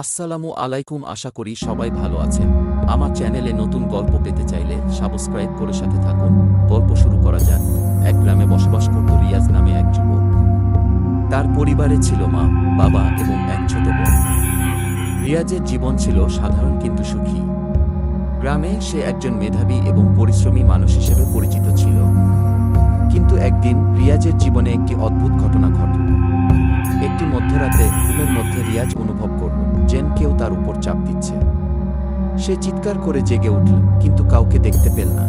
আসসালামু আলাইকুম, আশা করি সবাই ভালো আছেন। আমার চ্যানেলে নতুন গল্প পেতে চাইলে সাবস্ক্রাইব করে সাথে থাকুন। গল্প শুরু করা যাক। এক গ্রামে বসবাস করত রিয়াজ নামে এক যুবক। তার পরিবারে ছিল মা, বাবা এবং এক ছোট বোন। রিয়াজের জীবন ছিল সাধারণ কিন্তু সুখী। গ্রামে সে একজন মেধাবী এবং পরিশ্রমী মানুষ হিসেবে পরিচিত ছিল। কিন্তু একদিন রিয়াজের জীবনে একটি অদ্ভুত ঘটনা ঘটে। একটি মধ্যরাতে ঘুমের মধ্যে রিয়াজ অনুভব করল যেন কেউ তার উপর চাপ দিচ্ছে। সে চিৎকার করে জেগে উঠল, কিন্তু কাউকে দেখতে পেল না।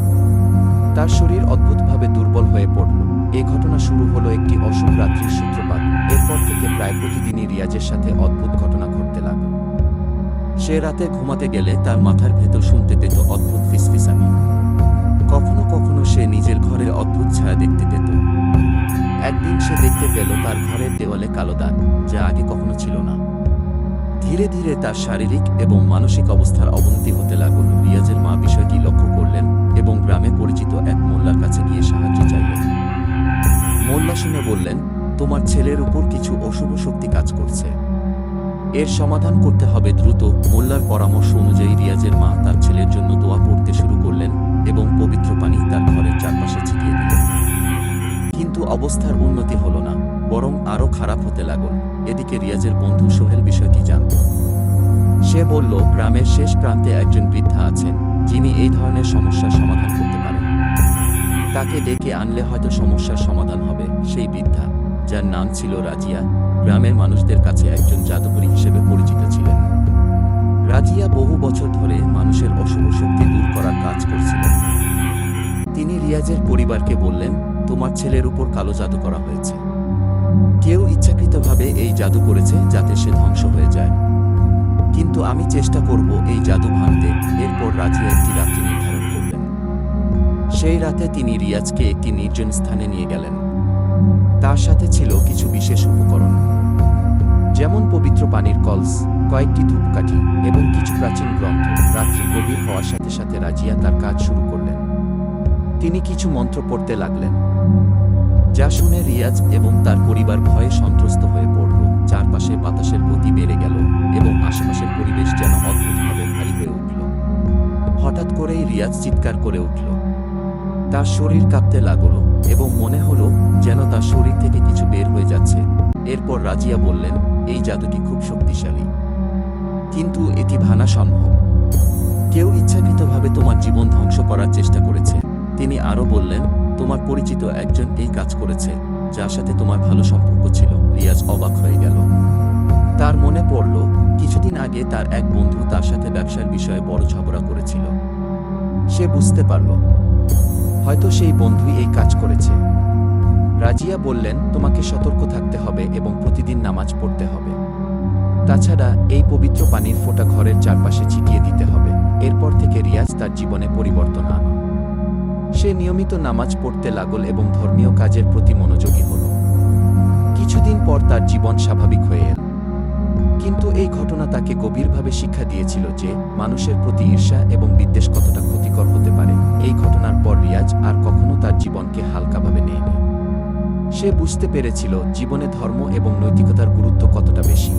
তার শরীর অদ্ভুতভাবে দুর্বল হয়ে পড়ল। এই ঘটনা শুরু হলো একটি অশুভ রাত্রির সূত্রপাত। এরপর থেকে প্রায় প্রতিদিনই রিয়াজের সাথে অদ্ভুত ঘটনা ঘটতে লাগল। সে রাতে ঘুমাতে গেলে তার মাথার ভেতর শুনতে পেত অদ্ভুত ফিসফিসানি। কখনো কখনো সে নিজের ঘরে অদ্ভুত ছায়া দেখতে পেত। একদিন সে দেখতে পেল তার ঘরের দেওয়ালে কালো দাগ, যা আগে কখনো ছিল না। ধীরে ধীরে তার শারীরিক এবং মানসিক অবস্থার অবনতি হতে লাগল। রিয়াজের মা বিষয়টি লক্ষ্য করলেন এবং গ্রামে পরিচিত এক মোল্লার কাছে গিয়ে সাহায্য চাইলেন। মোল্লা শুনে বললেন, তোমার ছেলের উপর কিছু অশুভ শক্তি কাজ করছে, এর সমাধান করতে হবে দ্রুত। মোল্লার পরামর্শ অনুযায়ী রিয়াজের মা তার ছেলের জন্য দোয়া পড়তে শুরু করলেন এবং পবিত্র পানি তার ঘরের চারপাশে ছিটিয়ে দিলেন। কিন্তু অবস্থার উন্নতি হল না, বরং আরও খারাপ হতে লাগল। এদিকে রিয়াজের বন্ধু সোহেল বিষয়টি জানত। সে বলল, গ্রামের শেষ প্রান্তে একজন বৃদ্ধা আছেন যিনি এই ধরনের সমস্যার সমাধান করতে পারেন। তাকে ডেকে আনলে হয়তো সমস্যার সমাধান হবে। সেই বৃদ্ধা, যার নাম ছিল রাজিয়া, গ্রামের মানুষদের কাছে একজন জাদুকরী হিসেবে পরিচিত ছিলেন। রাজিয়া বহু বছর ধরে মানুষের অশুভ শক্তি দূর করার কাজ করছিলেন। তিনি রিয়াজের পরিবারকে বললেন, তোমার ছেলের উপর কালো জাদু করা হয়েছে। কেউ ইচ্ছাকৃতভাবে এই জাদু করেছে যাতে সে ধ্বংস হয়ে যায়। কিন্তু আমি চেষ্টা করব এই জাদু ভাঙতে। এরপর রাজিয়া একটি রাত্রি নির্ধারণ করলেন। সেই রাতে তিনি রিয়াজকে একটি নির্জন স্থানে নিয়ে গেলেন। তার সাথে ছিল কিছু বিশেষ উপকরণ, যেমন পবিত্র পানির কলস, কয়েকটি ধূপকাঠি এবং কিছু প্রাচীন গ্রন্থ। রাত্রি গভীর হওয়ার সাথে সাথে রাজিয়া তার কাজ শুরু করলেন। তিনি কিছু মন্ত্র পড়তে লাগলেন, যা শুনে রিয়াজ এবং তার পরিবার ভয়ে সন্ত্রস্ত হয়ে পড়ল। চারপাশে বাতাসের গতি বেড়ে গেল এবং আশেপাশের পরিবেশ যেন অদ্ভুতভাবে ভারী হয়ে উঠল। হঠাৎ করেই রিয়াজ চিৎকার করে উঠল। তার শরীর কাঁপতে লাগল এবং মনে হলো যেন তার শরীর থেকে কিছু বের হয়ে যাচ্ছে। এরপর রাজিয়া বললেন, এই জাদুটি খুব শক্তিশালী, কিন্তু এটি ভাঙা সম্ভব। কেউ ইচ্ছাকৃতভাবে তোমার জীবন ধ্বংস করার চেষ্টা করেছে। তিনি আরও বললেন, তোমার পরিচিত একজন এই কাজ করেছে, যার সাথে তোমার ভালো সম্পর্ক ছিল। রিয়াজ অবাক হয়ে গেল। তার মনে পড়ল কিছুদিন আগে তার এক বন্ধু তার সাথে ব্যবসার বিষয়ে বড় ঝগড়া করেছিল। সে বুঝতে পারল হয়তো সেই বন্ধুই এই কাজ করেছে। রাজিয়া বললেন, তোমাকে সতর্ক থাকতে হবে এবং প্রতিদিন নামাজ পড়তে হবে। তাছাড়া এই পবিত্র পানির ফোঁটা ঘরের চারপাশে ছিটিয়ে দিতে হবে। এরপর থেকে রিয়াজ তার জীবনে পরিবর্তন আনল। সে নিয়মিত নামাজ পড়তে লাগল এবং ধর্মীয় কাজের প্রতি মনোযোগী হল। কিছুদিন পর তার জীবন স্বাভাবিক হয়ে এল। কিন্তু এই ঘটনা তাকে গভীরভাবে শিক্ষা দিয়েছিল যে মানুষের প্রতি ঈর্ষা এবং বিদ্বেষ কতটা ক্ষতিকর হতে পারে। এই ঘটনার পর রিয়াজ আর কখনো তার জীবনকে হালকাভাবে নেয়নি। সে বুঝতে পেরেছিল জীবনে ধর্ম এবং নৈতিকতার গুরুত্ব কতটা বেশি।